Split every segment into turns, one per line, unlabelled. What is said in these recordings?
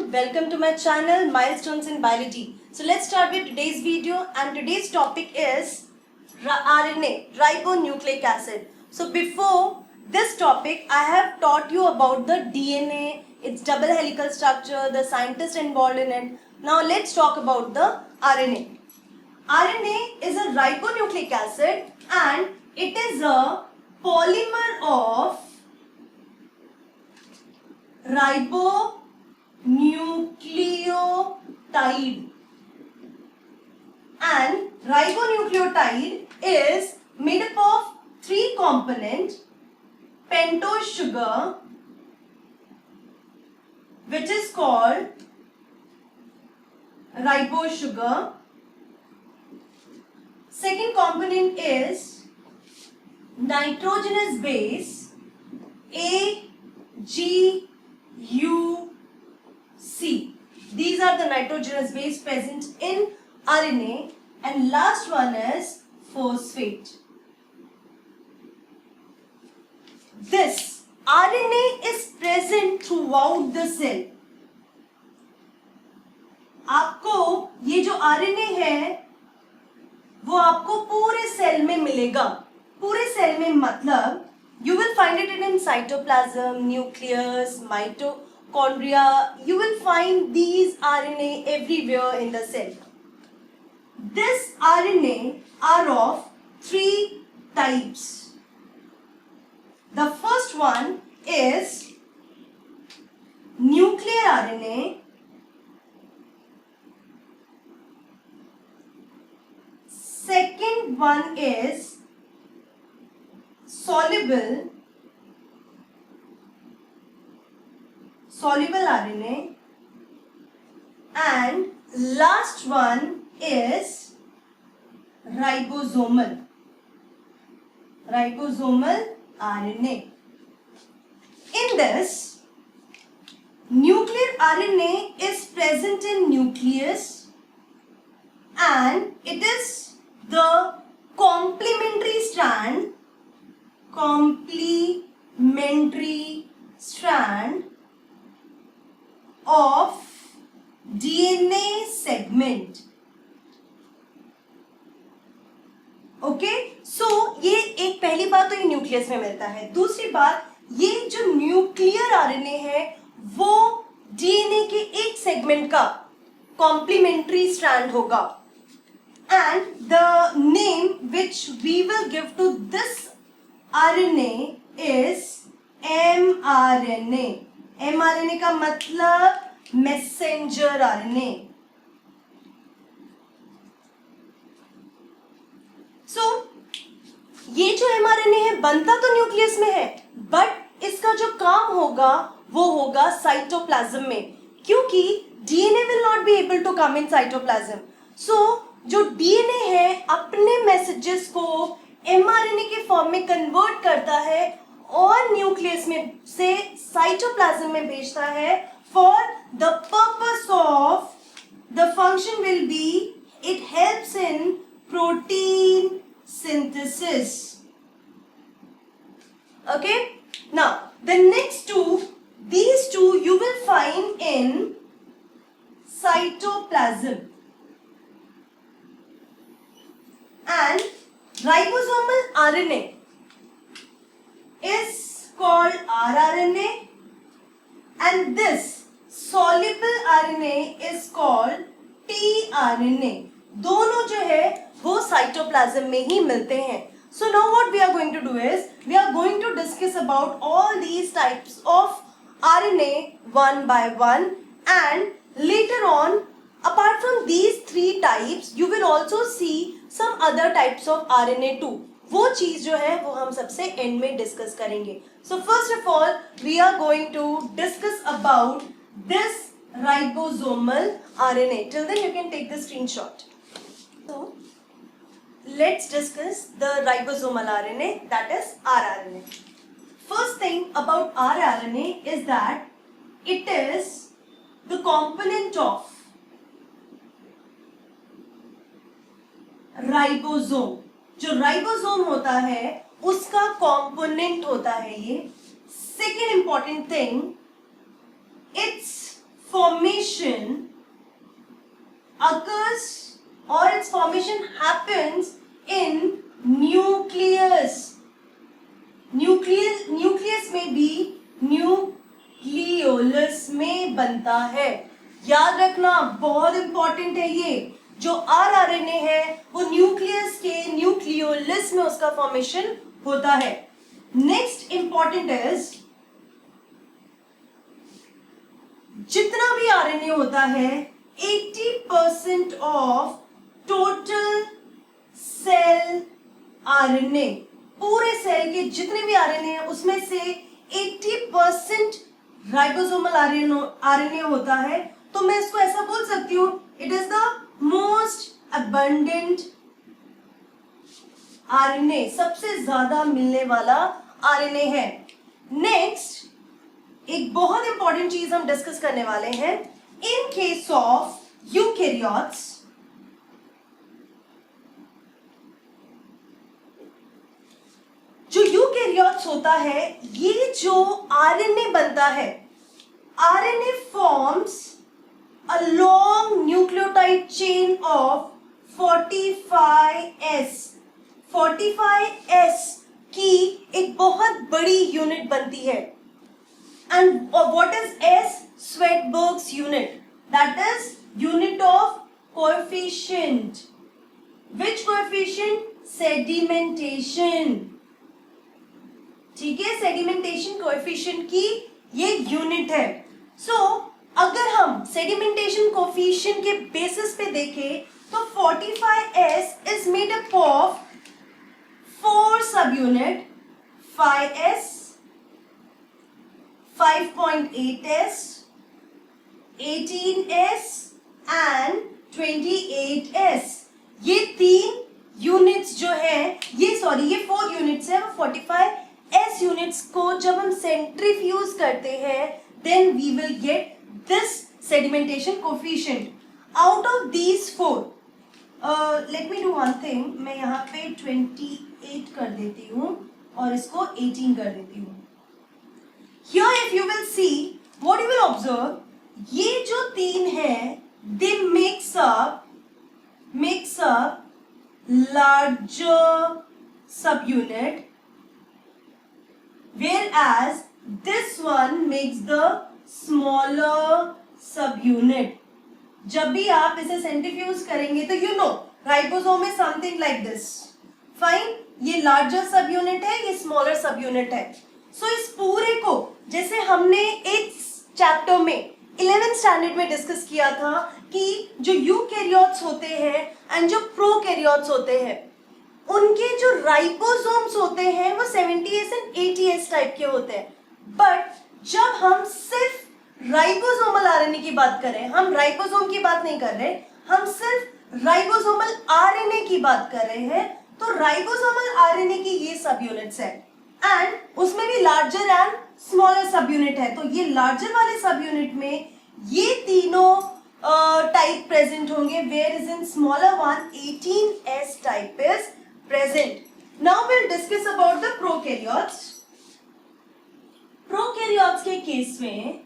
everyone, welcome to my channel Milestones in Biology. So let's start with today's video, and today's topic is RNA, ribonucleic acid. So before this topic I have taught you about the DNA, its double helical structure, the scientists involved in it. Now let's talk about the RNA. RNA is a ribonucleic acid and it is a polymer of ribonucleotide, and ribonucleotide is made up of three components: pentose sugar, which is called ribose sugar. Second component is nitrogenous base, AGUC. These are the nitrogenous base present in RNA, and last one is phosphate. This RNA is present throughout the cell. आपको ये जो RNA है वो आपको पूरे cell में मिलेगा. पूरे सेल में मतलब you will find it in cytoplasm, nucleus, mitochondria. You will find these RNA everywhere in the cell. This RNA are of three types. The first one is nuclear RNA. Second one is soluble RNA, and last one is ribosomal RNA. In this, nuclear RNA is present in nucleus and it is the complementary strand of DNA segment. Okay, so ये एक पहली बात तो ये nucleus में मिलता है. दूसरी बात, ये जो न्यूक्लियर आरएनए है वो डीएनए के एक सेगमेंट का कॉम्प्लीमेंट्री स्ट्रैंड होगा. And the name which we will give to this RNA is mRNA. mRNA का मतलब मैसेंजर RNA. So, ये जो mRNA है बनता तो न्यूक्लियस में है, बट इसका जो काम होगा वो होगा साइटोप्लाज्म में, क्योंकि DNA will not be able to come in cytoplasm. So, जो डीएनए है अपने मैसेजेस को एमआरएनए के फॉर्म में कन्वर्ट करता है और न्यूक्लियस में से साइटोप्लाज्म में भेजता है. For the purpose of the function will be it helps in protein synthesis. Okay, now the next two, these two you will find in cytoplasm. And ribosomal RNA is called rRNA, and this soluble RNA is called tRNA. दोनों जो है वो cytoplasm में ही मिलते हैं. So now what we are going to do is we are going to discuss about all these types of RNA one by one, and later on, apart from these three types, you will also see some other types of RNA too. वो चीज जो है वो हम सबसे and में discuss करेंगे. So first of all, we are going to discuss about this ribosomal RNA. Till then you can take the screenshot. So let's discuss the ribosomal RNA, that is rRNA. First thing about rRNA is that it is the component of ribosome. जो ribosome होता है उसका component होता है ये. Second important thing, it's formation occurs or its formation happens in nucleus. Nucleus में भी nucleolus में बनता है. याद रखना, बहुत इंपॉर्टेंट है ये. जो आरआरएनए है वो न्यूक्लियस के न्यूक्लियोलस में उसका फॉर्मेशन होता है. नेक्स्ट इंपॉर्टेंट इज, जितना भी आरएनए होता है 80% ऑफ टोटल सेल आरएनए, पूरे सेल के जितने भी आरएनए हैं उसमें से 80% राइबोसोमल आरएनए होता है. तो मैं इसको ऐसा बोल सकती हूँ, it is the most abundant RNA, सबसे ज्यादा मिलने वाला आरएनए है. नेक्स्ट, एक बहुत इंपॉर्टेंट चीज हम डिस्कस करने वाले हैं. इन केस ऑफ यूकैरियोट्स, जो यूकैरियोट्स होता है, ये जो आरएनए बनता है, RNA forms a long nucleotide chain of 45S. 45S की एक बहुत बड़ी यूनिट बनती है. And what is S? Svedberg's unit. That is unit of coefficient. Which coefficient? Sedimentation. ठीक है, सेडिमेंटेशन कोएफिशिएंट की ये यूनिट है. सो अगर हम सेडिमेंटेशन कोएफिशिएंट के बेसिस पे देखें तो 45S is made up of 4 सब unit, 5S, 5.8S, 18S and 28S. ये 3 यूनिट्स जो है, ये 4 यूनिट्स है. 45S यूनिट्स को जब हम सेंट्रीफ्यूज करते हैं, then we will get this sedimentation coefficient. Out of these 4, let me do one thing. मैं यहाँ पे 28 कर देती हूँ और इसको 18 कर देती हूँ. Here if you will see, what you will observe, ये जो 3 है, they makes up larger subunit, whereas this one makes the smaller subunit. जब भी आप इसे सेंट्रीफ्यूज करेंगे तो you know ribosome is something like this. Fine, ये larger subunit है, ये smaller subunit है. So इस पूरे को, जैसे हमने एक चैप्टर में 11th स्टैंडर्ड में डिस्कस किया था कि जो यूकैरियोट्स होते हैं एंड जो प्रोकैरियोट्स होते हैं, उनके जो राइबोसोम्स होते हैं वो 70S एंड 80S टाइप के होते हैं. बट जब हम सिर्फ राइबोसोमल आरएनए की बात करें, हम राइबोसोम की बात नहीं कर रहे, हम सिर्फ राइबोसोमल आरएनए की बात कर रहे हैं, तो राइबोसोमल आरएनए की ये सब यूनिट्स है एंड उसमें भी लार्जर एंड स्मॉलर सब यूनिट है. तो ये लार्जर वाले सब यूनिट में ये तीनों टाइप प्रेजेंट होंगे, where is in smaller one 18S type is present. Now will discuss about the prokaryotes. Prokaryotes के केस में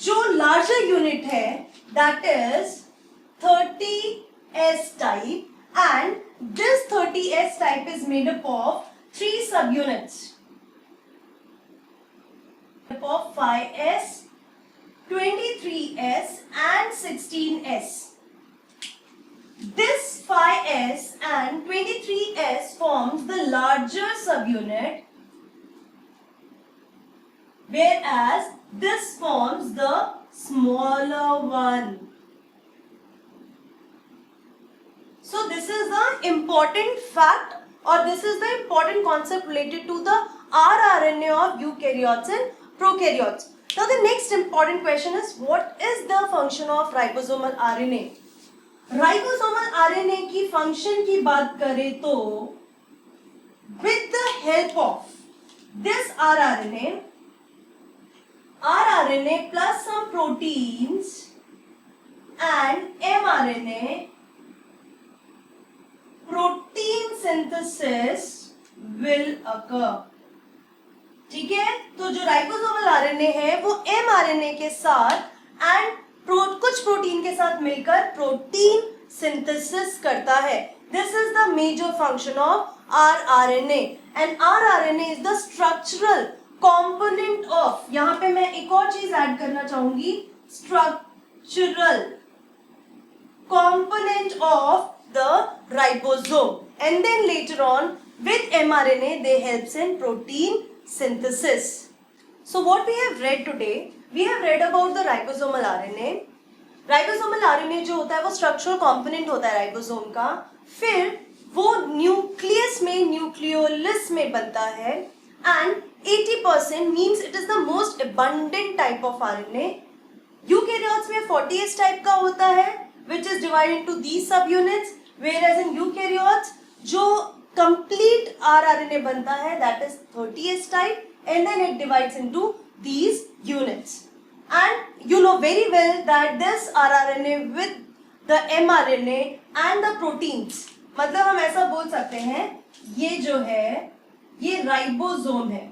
जो लार्जर यूनिट है that is 30S type, and this 30S type is made up of 3 subunits of 5S, 23S and 16S. This 5S and 23S forms the larger subunit, whereas this forms the smaller one. So this is the important fact or this is the important concept related to the rRNA of eukaryotes and prokaryotes. Now the next important question is, what is the function of ribosomal RNA? Ribosomal RNA की function की बात करें तो with the help of this rRNA plus some proteins and mRNA, protein synthesis will occur. ठीक है, तो जो ribosomal RNA है वो एमआरएनए के साथ एंड कुछ प्रोटीन के साथ मिलकर प्रोटीन सिंथेसिस करता है. This is the major function of rRNA and rRNA is the structural component of, यहाँ पे मैं एक और चीज ऐड करना चाहूंगी, structural component of the ribosome, and then later on with mRNA they helps in protein synthesis. So what we have read today, we have read about the ribosomal RNA. Ribosomal RNA जो होता है वो structural component होता है ribosome का, फिर वो nucleus में न्यूक्लियोलस में बनता है and 80% means it is the most abundant type of RNA. Eukaryotes में 40S टाइप का होता है which is divided into these subunits, whereas in eukaryotes जो complete rRNA बनता है that is 30S type and then it divides into these units. And you know very well that this rRNA with the mRNA and the proteins, मतलब हम ऐसा बोल सकते हैं ये जो है ये राइबोसोम है,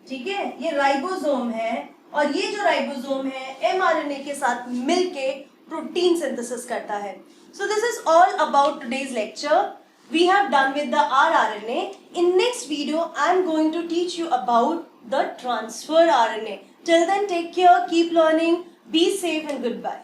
ठीक है, ये राइबोसोम है और ये जो राइबोसोम है mRNA के साथ मिलके प्रोटीन सिंथेसिस करता है. So this is all about today's lecture. We have done with the rRNA. In next video, I am going to teach you about the transfer RNA. Till then, take care, keep learning, be safe and goodbye.